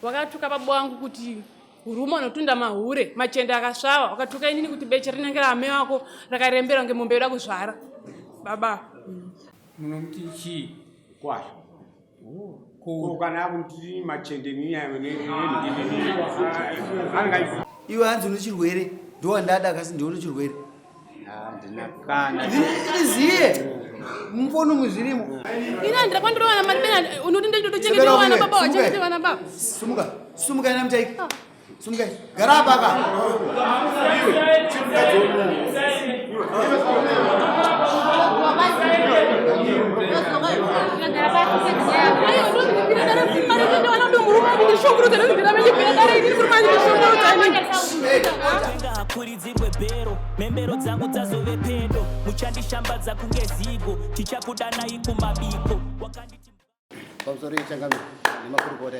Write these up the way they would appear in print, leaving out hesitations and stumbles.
wakatuka baba wangu kuti huruma unotunda mahure machenda akasvava, wakatuka inini kuti beche rinenge rame wako rakarembera kunge mombe yoda kuzvara baba. Munomuti chii kwasho kana kuti machende iwe hanzi une chirwere ndowandada kasi ndione chirwere ndiziye mumfono muzvirimo ina ndira kwandirowana mari bena unoti nditochengete wana baba wachengete wana baba. Sumuka ina mutaiki sumuka gara baka kuridzirwe bhero membero dzangu dzazove pedo muchandishambadza kunge zigo tichakudanai kumabiko pamusoro yechangano nemakurukota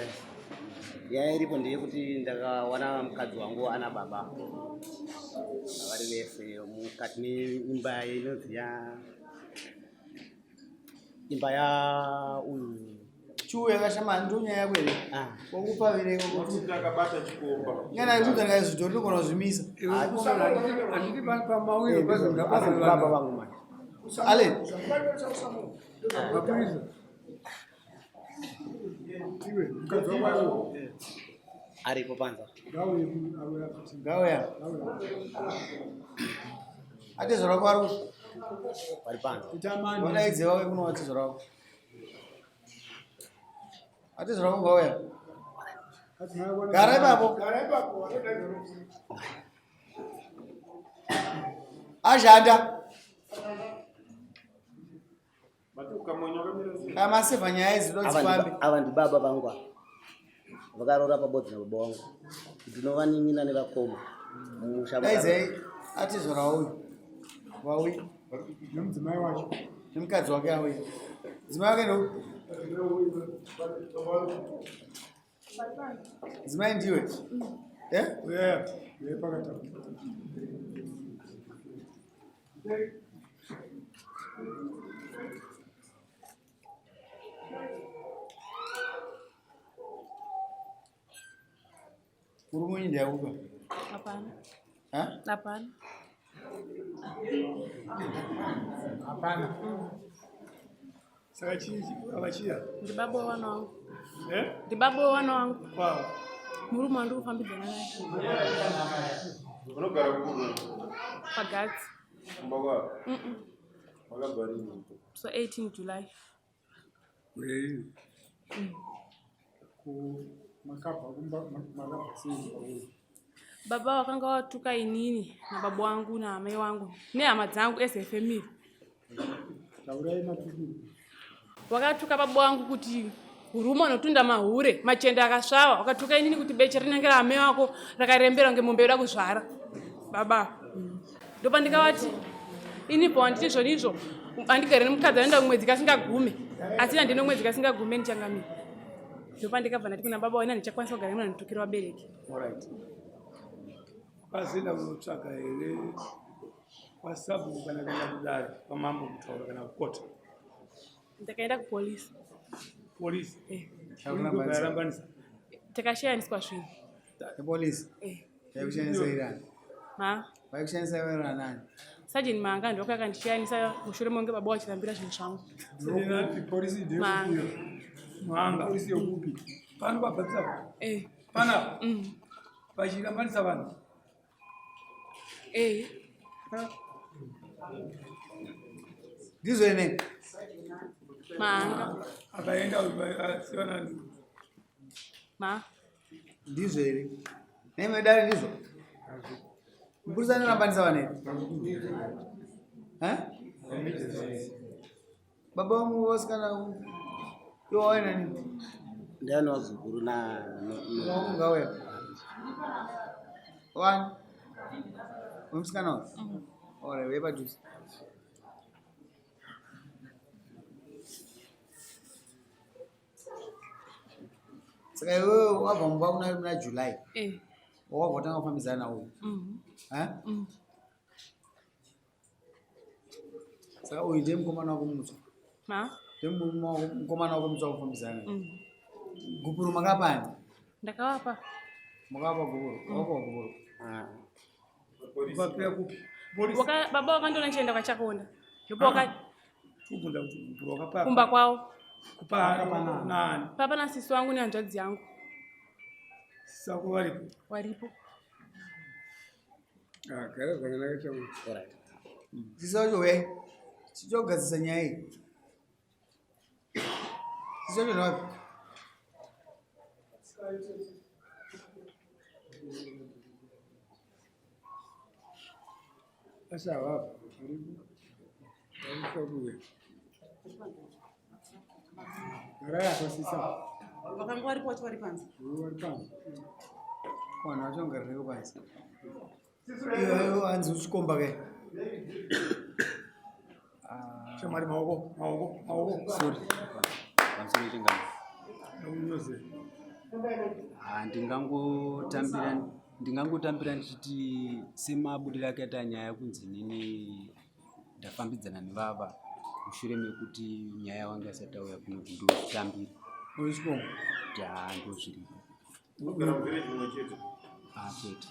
nyaya iripo ndeyekuti ndakawana mukadzi wangu ana baba vari vese mukati neimba inoziya imba ya uyu chuo yakashama ndonya yako ere wakupa vereko kuti ndakabata chikomba nyana ikudzanga zvitori ndokona kuzvimisa andiri pamawiro baba vangu manje ale mapurisa iwe mukadzi wako aripo panza gauya atezo rako ari vari panza wadaidze wawe kuno watezo rako atezo rako gauya gara ipapo ashanda amasevha nyaya idzi dodzifambe ava ndibaba vangu ava vakarora pabodzi nababa vangu ndinovanin'ina nevakoma daidzai atizora uyu wauyi nemudzimai wacho nemukadzi wake auya dzimai wake ndo dzimai ndiwe pakata uri muindi yakuka Hapana. Saka chii avachia Ndibaba wana wangu. Ndibaba wana wangu. Wow. Murume wangu ufambidzana naye. Unogara kuno Pagati. mbagwa wakabari So 18 July. wewe ku makapa makapa sisi Baba wakanga watuka inini na babu wangu na mai wangu nehama dzangu ese family. Taurai matuku Wakatuka babu wangu kuti huruma unotunda mahure machenda akasvava, wakatuka inini kuti beche rinenge rame wako rakarembera kunge mombe yoda kuzvara baba. Ndopa ndikavati inipo handiti zvonizvo handigare nemukadzi anoenda kumwedzi kasingagume asi handine mwedzi kasingagume ndichangamira. Ndopa ndikabva ndati kuna baba waina ndichakwanisa kugara imwe nditukire vabereki. Alright. pasina kunotsvaga here kwasabu kana kaenda kudare pamambo kutaura kana kukota Ndakaenda kupolisi. polisi Chakurambanisa. Takashayaniswa zvinhu. Polisi. Yakushayanisa irani. Vakushayanisa iwe nani? Sajini Manga ndo akandishayanisa mushure monge baba wachirambira zvinhu zvangu. Ndinati polisi ndiyo Manga polisi yokupi pano pabvisa pana vachirambanisa vanhu Ndizo ine Manga akaenda sivana ndizo ere neme dare ndizo mpurisa nerambanisa vanene baba wangu wasikana iwo waina nini ndiani wazukuru na ngauya wani umusikana wa ora wepadhuze saka iwewe wabva mumba kuna July wabva watanga kufambidzana nauyu saka uyu ndiye mukomana wako mutsva ndiye mukomana wako mutsva kufambidzana gupuru makapani Ndakawapa. Mukapa guru. Wako guru. Ukapea kupi? Polisi. Baba wakandona nchenda kwa chakonda. Ndipo wakati Kukunda wakapa. kumba kwao. Kupaka nani? Papa na sisi wangu ni anjadzi yangu. Sako walipo. Walipo. Kare kana chamu. Alright. Sisojo we. Sijoga zisanya hii. Sisojo na Asa wapo. Karibu. Raya kwa sisa. Wakangu walipo wali panza. Walipanza. kwa na chonga rego basi. Iyo anzi uchikomba ke. Chamari maoko. Sorry. Pamsoro chingani. Unyoze. Ndingangotambira ndichiti semabudiro akaita nyaya kunzi nini ndafambidzana nevava mushure mekuti nyaya wanga asati auya kuno kundotambira Uchikomba. ndozviripo Unogara muvillage mumwe chete. kwete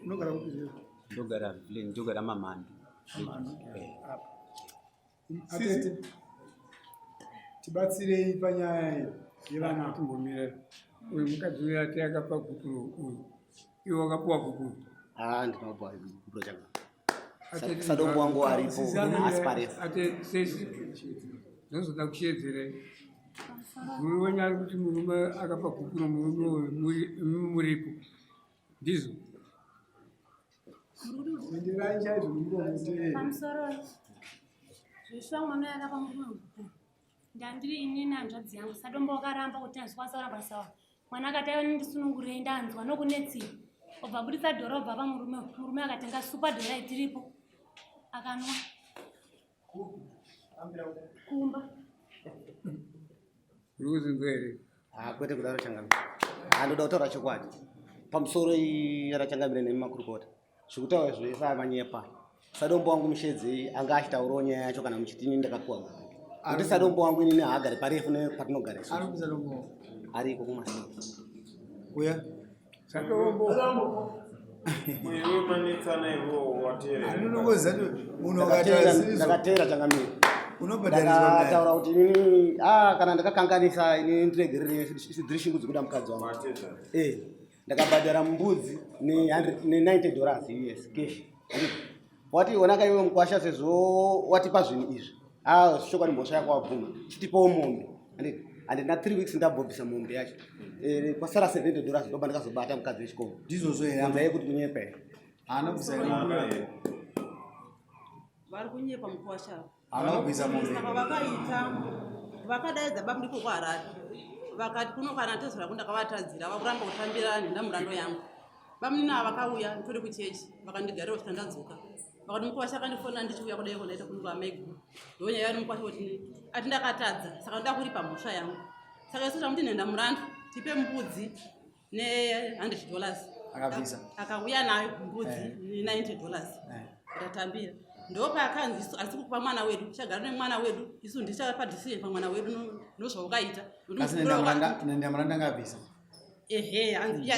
Unogara kuti ndogara village ndogara mamando Atete. Tibatsirei panyaya yevana kumbomira. Uyu mukadzi uyu ati akapa gukuru uyu. Iwo akapuwa gukuru. Ndinopa gukuru changa. Sadombo wangu aripo asparefu. Ate sesi. Ndozoda kushedzere. Guru wenyari kuti murume akapa gukuru murume muripo. Ndizo. Ndirai chaizvo muti. Pamusoro. Zvishwa mwana akapa murume. Ndandiri inini hanzvadzi yangu Sadombo wakaramba kuti azwasa basa. Mwana akatayo ndisunungure ndanzwa nokunetsira. Obva budisa dhorobha murume akatenga super delight iripo. Akanwa. Kumba. Ruzi ngwere. Kwete kudaro changa. Ndoda kutaura chokwadi. Pamusoro yarachangamira nemakurukota. Zvekutaura zvese amanyepa. Sadombo wangu mushedzi anga achitaurawo nyaya yacho kana muchitini ndakakuwa. Kuti Sadombo wangu inini haagari parefu nepatinogara. Ari kusadombo. Ariko kumasina. Kuya. Sadombo. Mwewe manetsana ivo watere. Anonokoza kuti munhu akataura ndakatera changamira. Unobhadharizwa ndakataura kuti inini kana ndakakanganisa inini ndiregerere isidzirishingu dzekuda mukadzi wangu. Ndakabhadhara mbudzi $90 US cash. Wati wonaka iwe mkwasha sezvo watipa zvinhu izvi. Zvichokwadi mbosha yako wabvuma. Chitipawo mombe. Andina 3 weeks ndabhobhisa mombe yacho. Kwasara $70 ndoba ndakazobata mukadzi wechikoro. Ndizvo here. Mombe yekuti kunyepa. Haana kusaira. Vari kunyepa mukwasha. Haana kubvisa mombe. Saka vakaita vakadaidza babudiko kuHarare. Vakati kuno kana tezora kundakavatadzira vakuramba kutambira nendamurando yangu. Vamunina vakauya nditode kuchechi vakandigarira kuti ndadzoka. Vakati mukwasha akandifona ndichiuya kudai kunoita kununga amaigu. Ndonyaya yari mukwasha kuti ati ndakatadza saka ndoda kuripa mhosva yangu. Saka isu tamuti nendamurando tipe mbudzi $100. Akabvisa. Akauya nayo mbudzi $90. Ndatambira. Ndopa akanzi asi kupa mwana wedu chagara nemwana wedu isu ndichapa decision pa mwana wedu nozvaukaita. Kasi nendamuranda ngabvisa. Hanzi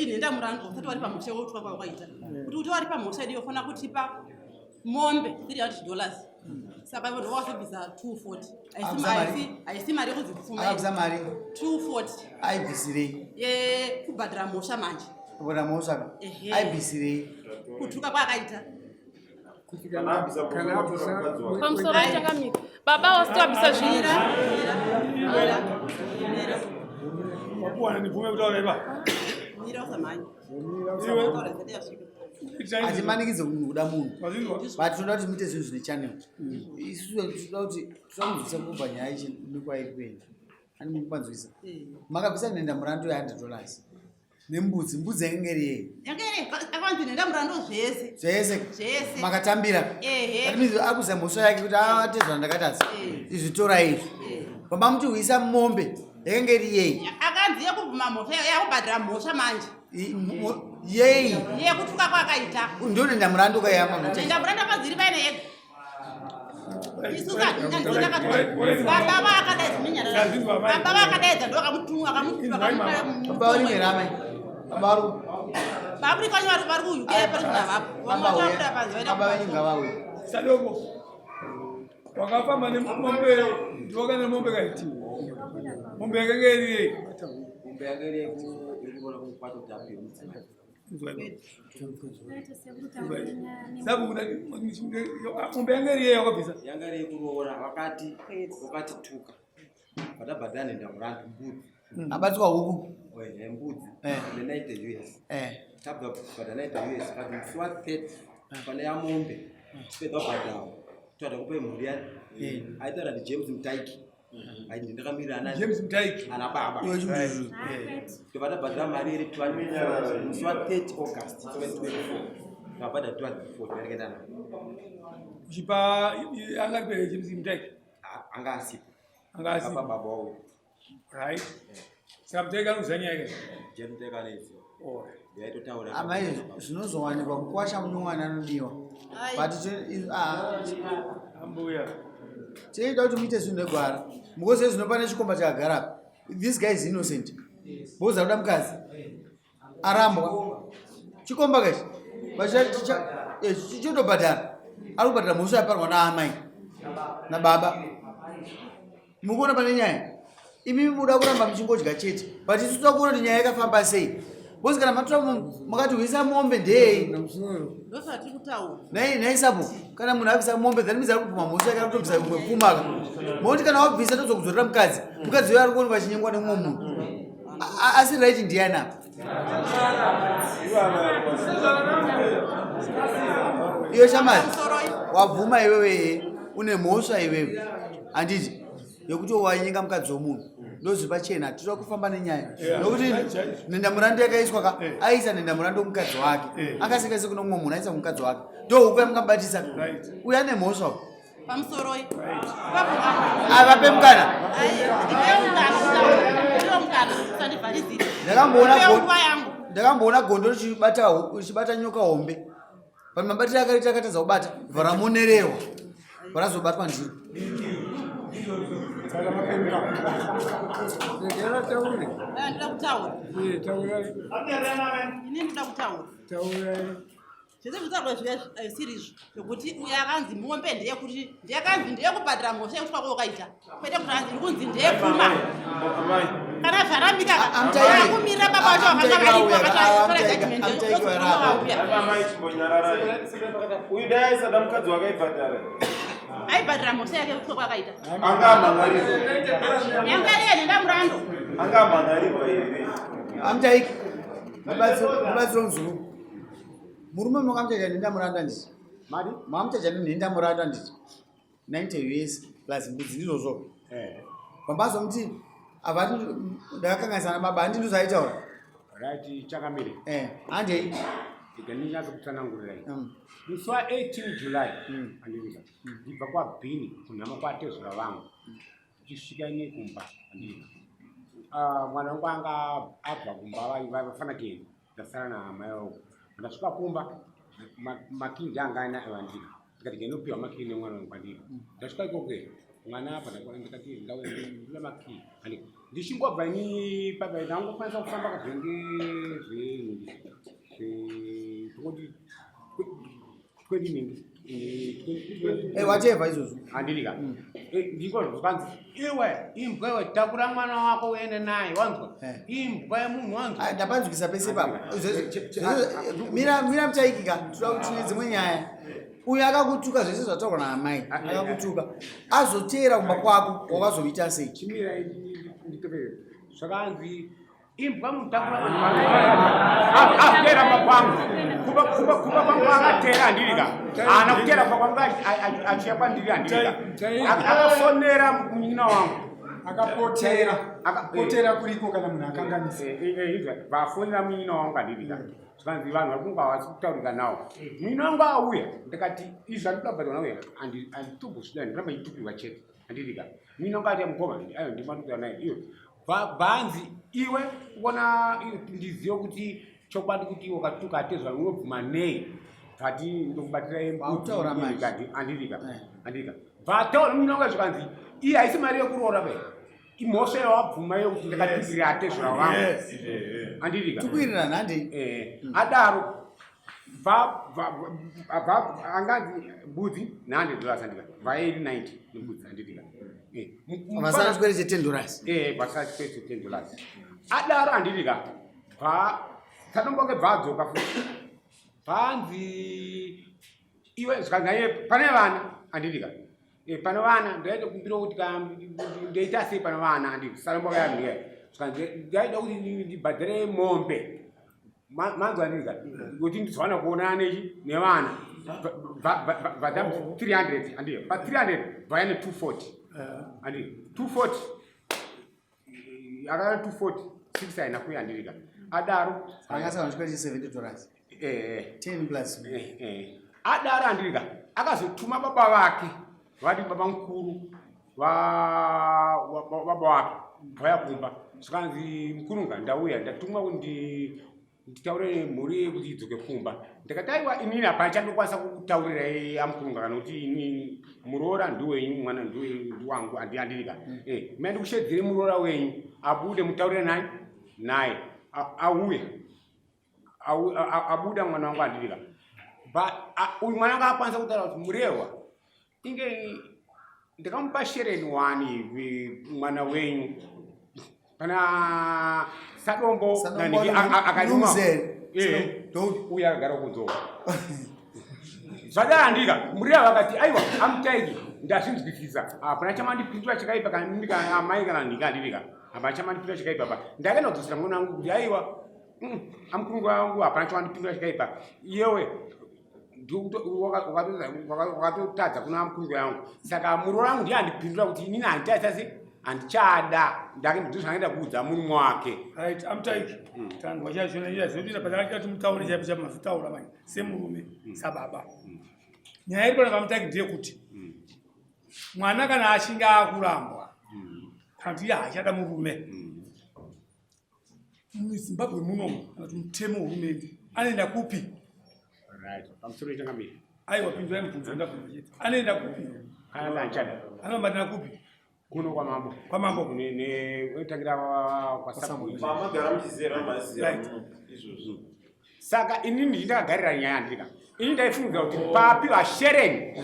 inenda murando usati wari pamhosva wotwa kwaukaita. Kuti wari pamhosva idiyo fana kutipa mombe $300. Saka vanhu vakasibvisa $240. Haisi mari yekudzipfuma. Akabvisa mari $240. Aibvisirei? Kubhadhara mhosva manje. Kubhadhara mhosva. Aibvisirei? Kutuka kwakaita. Pamusoro changamira. Baba wasitwabisa zvira. Wakuwana nivume kutaura ipa. Mira usamanya. Atimanikidze kuda munhu. Mazvinwa. But toda kuti muite zvinhu zvine channel. Isu toda kuti tisamudzisa kubva nyaya ichi nekwaikuenda. Ani mupanzwisa. Makabvisa nendamurando $100. Nembudzi, mbudzi yakanga iri yei? Yakere akanzi nendamurando zvese. Zvese. Makatambira. That means akuza mhosva yake kuti atezva ndakatadza. Izvitora izvi. Pamba muti uisa mombe yakanga iri yei? Akanzi yekubvuma mhosva yakubhadhara mhosva manje. Yei. Yekutuka kwakaita. Ndio nendamurando kayama mutezo. Nendamurando padziri paine yega. baba vakadaidza menyara baba vakadaidza ndo akamutunga baburi kanyi vari kuuk parikuda vapo Sadoko. Wakafamba nemombe, ndiwaka nemombe kaiti. Mombe yakangeri. Mombe yakangeri kuona kukwata utapi. Sabu kuna mombe yakangeri yakabisa. Yakangeri kuroora wakati tuka. Badabadane ndamurantu mbudzi. Abatwa huku. Wewe mbudzi. Nenaita US. Tabda badanaita US kati swat 30 pale ya mombe. Speda badao. Twada kupe mhuri yani. Aitara ni James Mtaiki. Aidi ndakamira ana James Mtaiki ana baba. Tubada badala mari ri twani swat 30 August 2024. Kabada 24 yareketa na. Jipa angape James Mtaiki. Angasi baba wao. Right. Sabteka uzanya yake. James Mtaiki. Oh. Amai zvinozowanikwa kukwasha munomwana anodiwa but ambuya tinoita kuti muite zvinhu negwara mukoze zvinopane chikomba chakagara this guy is innocent boza kuda mukadzi arambwa chikomba kachi chichotobhadhara ari kubhadhara mhosva yaparwa naamai nababa mukuona pane nyaya imi muda kuramba muchingodya chete but isu toda kuona kuti nyaya yakafamba sei bozi kana matora makati uisa mombe ndei ndosati kutaura nei sapo kana munhu abvisa mombe then mizari kupuma mhosva kana kutobvisa kumwe pfumaka mokuti kana wabvisa tozokuzorera mukadzi uyo ari kuonekwa chinyengwa nemumwe munhu asi right ndiani apa iyo shamari wabvuma iwewe une mhosva iwewe handiti yokuti wanyenga mukadzi womunhu ndozi pachena tinoda kufamba nenyaya nokuti nendamurando yakaiswa aisa nendamurando womukadzi wake akasikase kuno mumwe munhu aisa mukadzi wake ndo huku yamukabatisa uyu ane mhosva pamusoroi avape mukana ndakamboona gondo richibata nyoka hombe pani mabatiro akaita akatadza kubata varamonererwa varazobatwa ndiro zvekuti uyo akanzi mombe ndeyekuti ndiyakanzi ndeyekubhadhira mhosva yekutwa kwakaita kwete kuti anzi ndikunzi ndeyepfuma kana zvaramika akumirira baba vacho vakanga uyu dai aisada mukadzi wakaibhadhara aibhadhira mhosva yake yekutwa kwakaita angamhangarirwa yangareya nendamurando angamhangarirwa here amtaiki mubatsiro muzulu murume makamutaja nendamuranda nditi makamutaja nendamuranda nditi 90 US plus mbudzi ndizvozvo pambazomuti avati ndakakanganisana baba handi ndozaitaura right chakamire handei ikaninyatsa kutsanangurirai musi wa18 July andivika ndibva kwabhini kunhama kwatezura vangu tichisvika ine kumba andivika mwana wangu anga abva kumba vafana kuenda ndasara nahama yavo ndasvika kumba makindi anga anayo andika ndikati ndinopiwa makii nemwana wangu andika ndasvika ikokwe mwana apa ndikati ndina makii andika ndichingobva ini pabai ndangokwanisa kufamba kazvenge zvekuti kwedinenge whatever izvozvo handidika ndiko zvanzi iwe imbwa iwe takura mwana wako uende naye wanzwa imbwa yemunhu wanzwa ndapanzwikisa pese papa mira muchaikika toda kuti tine dzimwe nyaya uyu akakutuka zvese zvataurwa naamai akakutuka azoteera kumba kwako wakazoita sei chimira nditopere zvakanzi imbwa mutakura atera makwangu kuba kwangu akatera handirika ana kutera kwakwangu achiya kwandiri handirika akafonera munyina wangu akapotera kuriko kana munhu akanganisa vafonera munyina wangu handirika zvanzi vanhu vari kunga havasi kutaurika nawo munyina wangu auya ndikati izvi andidabhadwa nauya handitobosvida ndiramba itukirwa chete handirika munyina wangu ati mukoma ayo ndimatukira naye iyo bhanzi iwe kuona ndizive kuti chokwadi kuti iwe ukatuka atezva unobvuma nei kati ndokubatira andika bvato mnonga zvikanzi iye haisi mari yekuroora be imhosva yawabvuma yokuti ndakatigira atezvura vangu andirika tukuirira nhande adaro anganzi mbudzi $100 andika $90 nembudzi andirika vasara chikwerese $10 vasara chikwerese $10 adaro andirika tanombonge bvadzoka futi bvanzi iwe zvikanzi pane vana andirika pane vana ndaida kumbira kuti ndeita sei pane vana anditi sanomboka yamira zvikanzi ndaida kuti ndibhadhare mombe manzi andirika kuti ndizowana kuonana nechi nevana vadam 300 andiyo pa 300 vaya ne 240 andiyo 240 akana 240 6 aina kuya andirika adaro akasaka chikwerese $70 10 plus adaro andirika akazotuma baba vake vati baba mukuru baba wake vaya kumba zvikanzi mukurunga ndauya ndatumwa kuti nditaurire mhuri kuti idzoke kumba ndikati aiwa inini hapana chandokwanisa kutaurirai amukurunga kana kuti ini muroora ndiwenyu mwana ndiwangu andirika maende kushedzere muroora wenyu abude mutaurire naye auye abuda mwana wangu andirika uyu mwana anga akwanisa kutaura kuti murehwa inge ndikamupa shereni wani mwana wenyu kana sadombo naniki akanuma uya akagara kunzova zvadara andika murehwa vakati aiwa amutaiki ndazvinzwisisa hapana chamandipindura chakaipa kana amai kana ndika andirika hapana chamandipindura chakaipa pa ndakaenda kudzosera mwana wangu kuti aiwa amukurungu wangu hapana chamandipindura chakaipa iyewe wakatotadza kuna mukurungu yangu saka muroora wangu ndiye andipindura kuti inini handitaisa se handichada ndake ndozvangaenda kuudza munhu wake amutaiki tanzwa chazvona zvinodira patakati mutaure chaipo chamazitaura manje semurume sababa nyaya iri pana pamutaiki ndeyekuti mwana kana achinge akurambwa kana kuti iye haachada murume muzimbabwe munomu kana kuti mutemo hurumende anoenda kupi pamusoro changamira aiwa pinzwa mubvunzo ndabvunza chete anoenda kupi kana ndachada anobatana kupi kuno kwamambo netangira kwamagara muchizera maziya izvozvo saka inini ndindakagarira nyaya andika ini ndaifunga kuti papi vashereni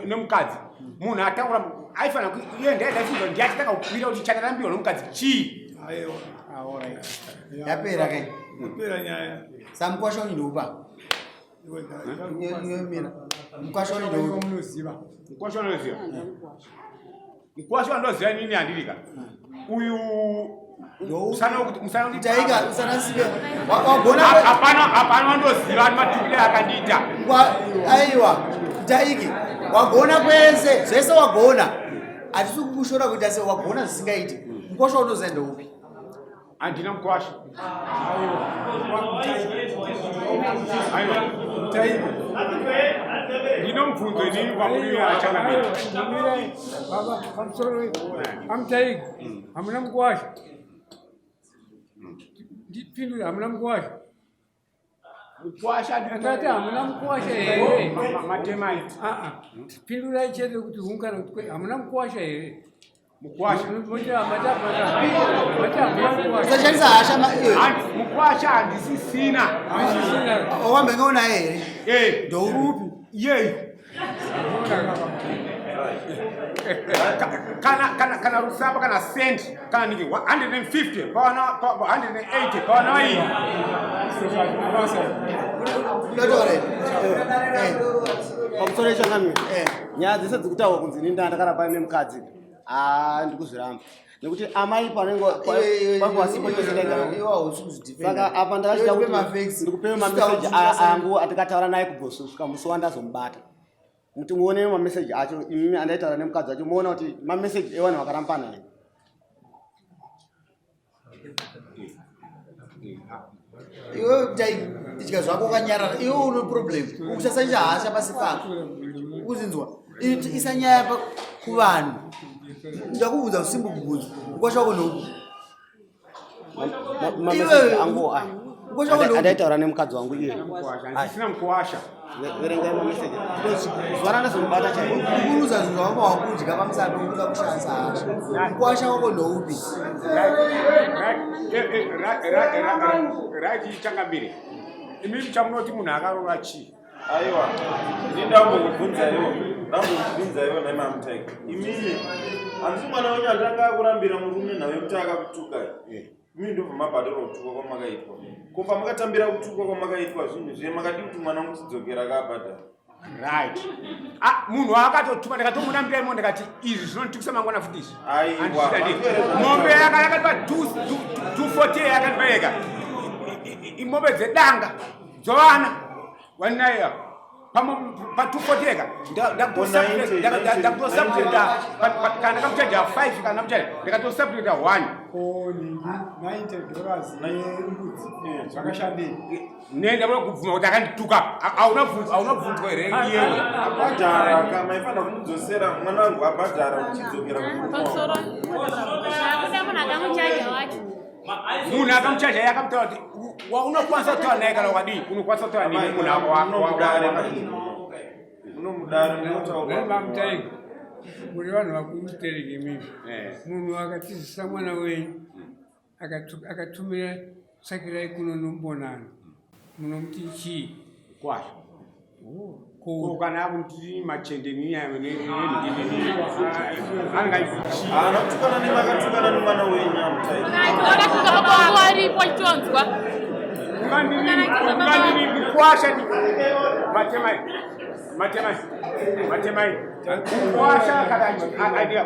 nemukadzi munhu ataura aifanira kuti iye ndaifunga ndiatitaka kukwira kuti chakarambirwa nemukadzi chii yapera kai yapera nyaya samukwasha unindopa mukwasha unindopa munoziva mukwasha unoziva mukwasha ndoziva nini andirika uyu hapana wandoziva matukile akandiita aiwa taiki wagona kwese zvese wagona hatisi kukushora kuita se wagona zvisingaiti mukwasha unoziva ndoupi handina mukwasha ndino mubvunzo inini kwamuri achangamira baba pamusoro amutaiki hamuna mukwasha ndipindure hamuna mukwasha mukwasha atati hamuna mukwasha here matemaiti pindurai chete kuti hunkana kuti hamuna mukwasha here usashandisa hasha mukwasha handisisina owambengeona here ndourupi yeyi kana rusamba kana senti kana niki 150 pawana 180 pawana waini pamusoro changamira nyaya dzese dzikutaurwa kunzi ini ndakaramba nemukadzi ndikuzviramba nekuti amai panengosaka apa ndakachita kuti ndikupewe mameseji angu atikataura naye kubvosvika musi wandazomubata kuti muone mameseji acho imimi andaitaura nemukadzi wacho muona kuti mameseji evanhu vakarambana here iwe tidya zvako ukanyarara iwe une problem usasanyisa hasha pasi pako uzinzwa isanyaya kuvanhu ndakubvunza usimbobvunza mukwasha wako nouku mameseji angu aya adaitaura nemukadzi wangu iye Sina mkuwasha. verengai mameseji zvarana zvinobata kuruza zvinhu zvavamba wakudya pamusana pekuda kushandisa hasha kuwasha kwako ndoupi Right ichangambire. Imi chamunoti munhu akarova chii? Aiwa, ndindakumbobvunza iwo naimamuteki. Imini, handisi mwana wenyu atanga kurambira murume nawe kuti akakutuka. Imini ndobva mabhadhara kutuka kwamakaitwa. Ko pamakatambira kutuka kwamakaitwa zvinhu zviye makadi kuti mwana muchidzokera akabhadhara. Right. Munhu akatotuma ndikatomunambira imo ndikati izvi zvinotikisa mangwana futisi. Aiwa. Mombe yakatipa 240 yakatipa imombe dzedanga dzovana wanaiya pa240 ndakutosapurita kana kamuchaja 5 kana muchaja ndikatosapurita 1 $90 nembudzi zvakashandei nendabona kubvuma kuti akandituka aunabvunzwa here iyewe abhadhara kamaifana kumudzosera mwana wangu abhadhara uchidzokera pamusoro zvakuda munhu akamuchaja wacho munhu akamuchaja iye akamutaura kuti unokwanisa kutaura naye kana wakadii unokwanisa kutaura nini munhu unomudare muri vanhu vakumutereke mimi munhu akatizisa mwana wenyu akatumira sakirai kuno nombonana munomuti chii kwasha kana akuti machende anatukana nemakatukana nemwana wenyu waripo chitonzwa ungandini kukwasha matemai kukwasha kana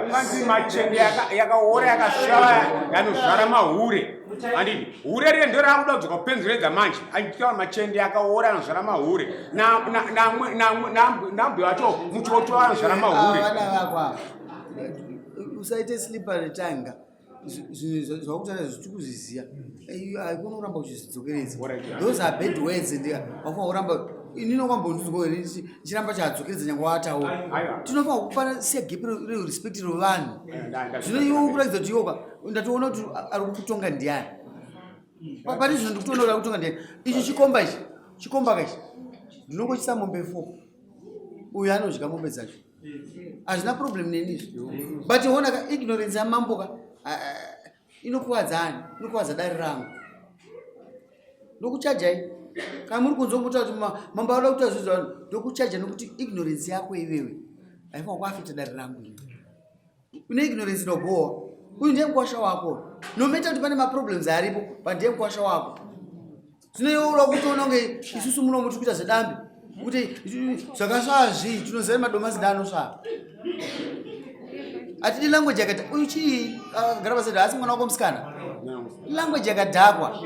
ungandini machende yakaora yakashava yanozvara mahure andini hure rine ndo rakuda kudzoka kupenzuredza manje anditaura machende akaora anozvara mahure nambe wacho muchoto anozvara mahure vana vakwa usaite slippery tanga zvinhu zvakutanga zviti kuzviziva haikona kuramba uchizvidzokeredza those are bad words wafana kuramba inini kwambondizogore chiramba chadzokeredza nyange wataura tinofanira kupana siya gepi rerespect rovanhu zvino iwo kuratidza kuti iwoka ndatoona kuti ari kutonga ndiani pane zvinhu ndikutoona kuti ari kutonga ndiani ichi chikomba kachi ndinongochisa mombe 4 uyu anodya mombe dzacho hazvina problem nenizvi but ona ka ignorance yamamboka inokuwadzani inokuwadza dari rangu ndokuchajai kana muri kunzombotaura kuti mambo anoda kuti azvizva vanhu ndokuchaja nokuti ignorance yako iwewe haifana kuafekta dari rangu une ignorance inogowa uyu ndiye mukwasha wako nometa kuti pane maproblems aripo but ndiye mukwasha wako zvinoiwoura kutoona kunge isusu muno muri kuita zvedambi kuti zvakasvazvi tinoziva madomasi ndaanosvava hatidi language yakati uyu chii akagara paseda asi mwana wako musikana language yakadhakwa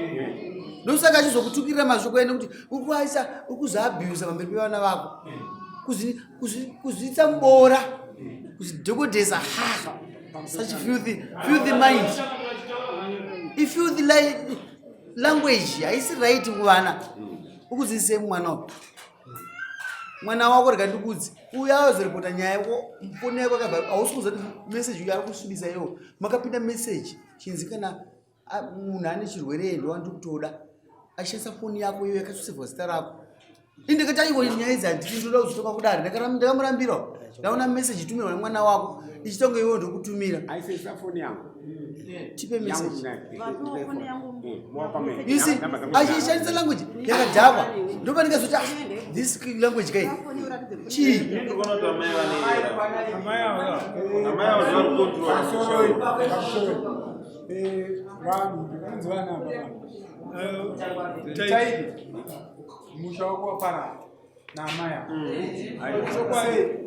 ndosaka achizokutukirira mashoko ene kuti ukuaisa ukuzoabhusa pamberi pevana vako kuzviita mubora kuzvidhokodhesa such filthy mind ifilthy language haisi right kuvana ukudzidzisei mwana wako rega ndikudzi uya azoripota nyaya yako foni yako akabva hausi kuziva kuti meseji uyo ari kusvibisa iwo makapinda meseji chinzi kana munhu ane chirwere endo wandikutoda achishandisa foni yako iyo yakasosevwa zita rako indikati aiwo nyaya idzi handiti ndoda kuzotoka kudari ndakamurambirawo ndaona meseji tumirwa nemwana wako ichitonge iwo ndokutumira aisesa foni yangu tipe meseji isi achishandisa language yakadhakwa ndopa ndikazoti this language kai chii vanhu ndikunzi vanamba taidi musha wako waparara naamaya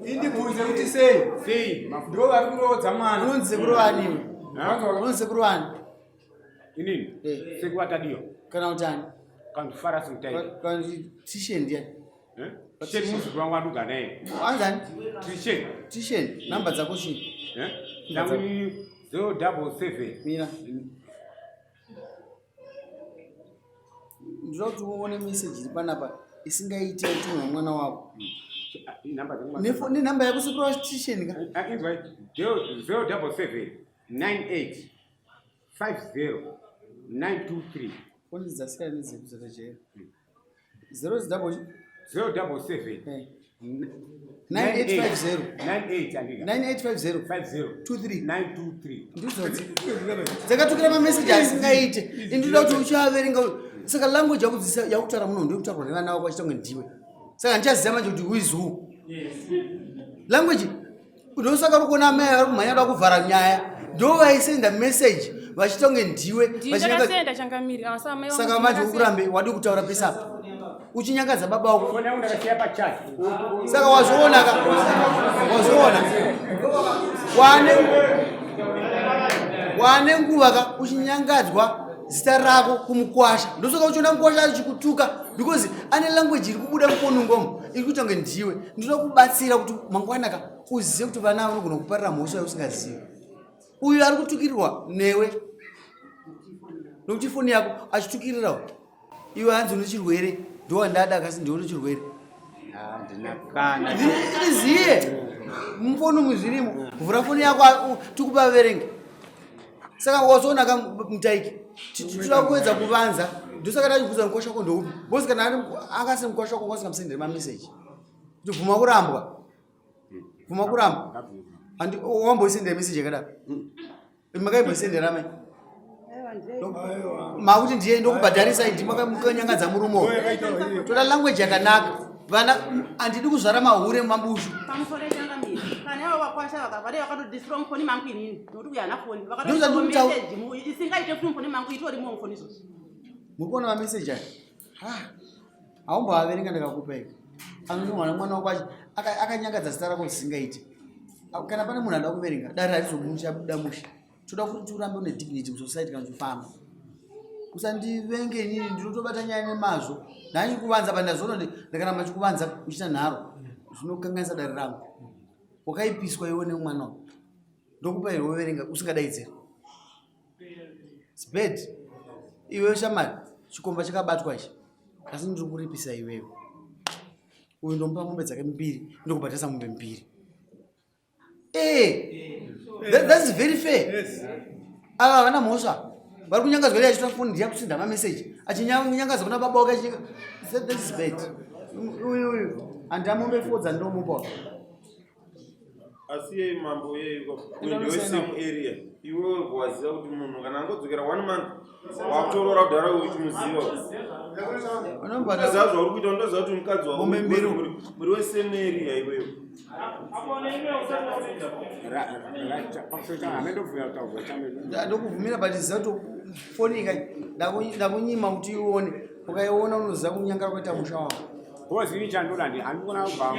indibvunze kuti sei ndo vari kuroodza mwana unonzi sekuru vaniwe unonzi sekuru vani inini sekuru atadiyo kana utani kandifara simutaidi kandi tishen ndiani tisheni muzukuru wangu andugana naye anzani tisheni namba dzako chii ndangu ni 077 mira ndinoda kuti uone meseji iri panapa isingaite utumwa mwana wako nenhamba yako sekuru wastisheni ka inzwai 077 98 50 923 Foni dzasiyana nedzedu dzakajeka. 077 9850 23 ndizodzi dzakatukira mameseji asingaite indinoda kuti uchaverenga saka language yakutaura muno ndokutaurwa nevana vako vachitonge ndiwe saka ndichaziva manje kuti who is who language ndosaka uri kuona amai vari kumhanya da kuvhara nyaya ndo vaisenda meseji vachitonge ndiwe saka manje ukurambe wadi kutaura pesapa uchinyangadza baba wako saka wazviona wane nguva ka uchinyangadzwa zita rako kumukwasha ndosoka uchiona mukwasha achikutuka because ane language iri kubuda muponungomo iri kutonge ndiwe ndinoda kubatsira kuti mangwanaka uzive kuti vana vanogona kuparira mhosva usingazivi uyu ari kutukirirwa newe nokuti foni yako achitukirirawo iwe hanzi une chirwere ndowandada kasi ndione chirwere iziye mufoni muzvirimo vhura foni yako tikupa verenge saka wazoona mutaiki titoda kuedza kuvanza ndosaka tachibvunza mukwasha wako ndoupi bosi kana akasi mukwasha wako wasingamusendere mameseji tibvuma kurambwa wamboisendera meseji yakadaro makaimboisendera mai makuti ndiye ndokubhadharisa idi makanyangadza murumo toda language yakanaka vana handidi kuzvara mahure mambushu murikuona mameseji aya haumboaverenga ndakakupaika mwana wako akanyangadza zita rako zisingaiti kana pane munhu ada kuverenga dare harizobuda musha toda kuti urambe une dignity musociety kana uchifamba usandivenge inini ndinotobata nyaya nemazvo ndachikuvanza pandazono ndakaramba chikuvanza uchita nharo zvinokanganisa dare rangu wakaipiswa iwe nemwana wako ndokupa iro weverenga usingadaidzira sbed iwe shamari chikomba chakabatwa ichi asi ndiri kuripisa iwewe uyu ndomupa mombe dzake mbiri ndokubhatisa mombe mbiri that's very fair ava vana mhosva vari kunyangadzwa ri achitwa foni ndiya kusinda mameseji achinyangadza kuna baba wake that's bad uyu handamombe fodza ndomupa asi yei mambo yeiko ndiwe same area iwe waziva kuti munhu kana angodzokera 1 month wakutorora kudhara uchimuziva zva uri kuita ndoziva kuti mukadzi wako muri wesame area iweyo ndokuvhumira but ziva kuti foni ikai ndakunyima kuti ione ukaiona unoziva kunyangara kuita musha wako bozini chandoda handikona kubva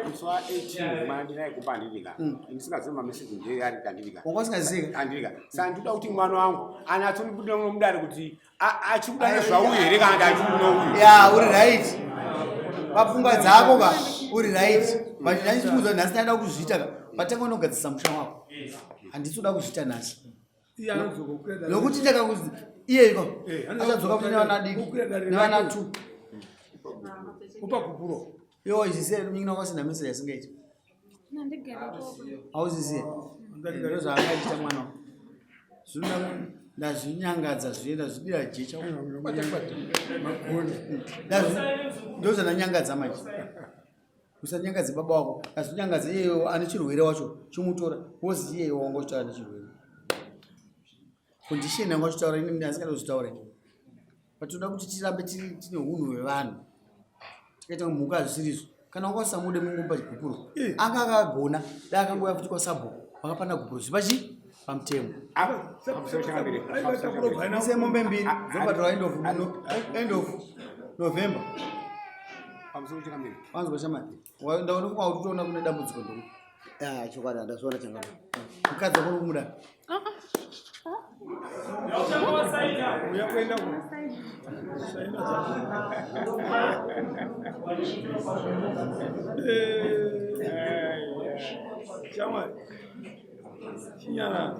muswa 18 mwana ndinai kupandidika ndisingaziva mameseji ndeyari kandidika wangasingaziva saka ndinoda kuti mwana wangu anatsonibuda mudare kuti achikuda nezvauyu here kana ndachikuda uyu ya uri right papfungwa dzako ka uri right but ndachichiudza nhasi ndaida kuzviita ka patanga unogadzisa musha wako handitoda kuzviita nhasi nokuti ndakakuzi iyeko achadzoka kuti nevana diki nevana 2 upa kupuro yo izise nyingina kwasina message asingaiti auzizie ndo zvaakaita mwana zvinoda ndazvinyangadza zvienda zvidira jecha ndo zvandanyangadza manje usanyangadze baba wako azvinyangadza iyeyo ane chirwere wacho chimutora wozi iyeyo wanga uchitaura nechirwere kondisheni yanga uchitaura ini ndasingazozvitaura patoda kuti tirambe tine unhu hwevanhu tikaita mhuka zvisirizo kana wakasamude mungomba chigupuro anga akagona da akangoya futi kwasabho wakapanda gupuro zvipachi pamutemo ise mombe mbiri dzobhadhara end of November wanzwa shamari ndaona kuma kuti toona kune dambudziko ndo chokwadi ndazviona changano mukadzi wako kumuda uyakuenda shamari chinyana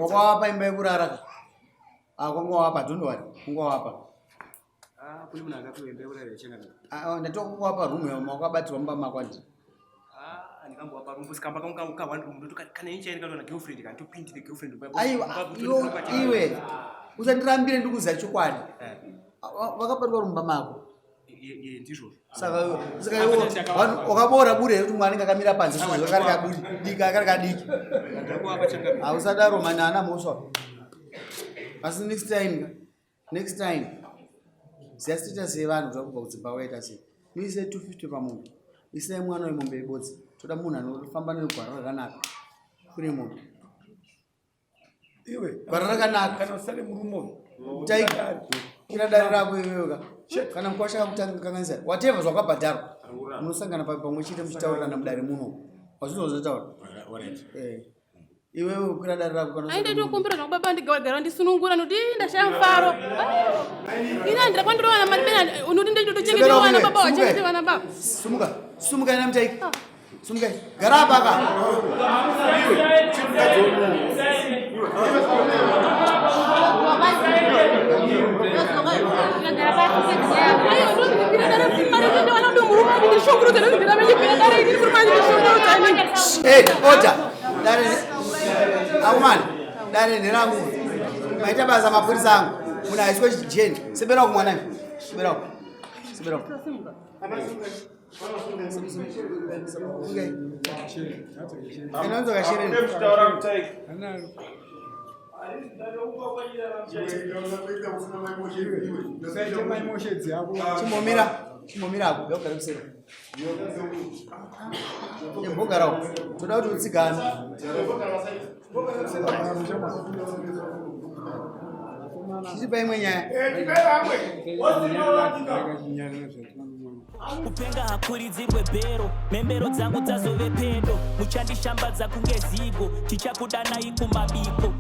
wakawapa imba yekurara kwangawapa dhondowari ungawapa kune munhu akapiwa imba yekurara yachanga ndatokuwapa rumu yamo wakabatirwa mumba makwandi nikambo apa rumbo sikamba ka one room ndo kana incha nika na girlfriend kan to paint the girlfriend ba aiwa iwe usandirambire ndikuza chokwadi vakapatwa rumba mako ndizvo saka wakabora bure kuti mwana ngakamira panze kari kadiki hausadaro mani ana moswa asi next time ziyasitita sevanhu zvakubva kudzimba waita sei muise 250 pamunhu isai mwana wemombe ibodzi toda munhu anofamba negwara rakanaka kune munhu iwe gwara rakanaka kana usale murumo taika kira dare rako iweyoka kana mukwashaka kukanganisa whatever zvakabhadharwa munosangana pamwe chete muchitaurirana mudare muno wazvinozotaura iwewe kira dare rako kana ainde tokumbira zvakubaba ndigara ndisunungura noti ndashaya mufaro ina ndira kwandirowana mari bena unoti nditotochengeta vana baba wachengete vana baba sumuka ina mutaiki sumuka gara apa aka oda akumani dare nerangu maita basa mapurisa angu muna aiswa jeni sebera kumwana sebera inonzo kashireni chimomira ako yogara kusera yembogarawo toda kuti utsigana chiri paimwe nyaya kupenga hakuridzirwe bhero mhembero dzangu dzazove pedo muchandishambadza kunge zigo tichakudanayi kumabiko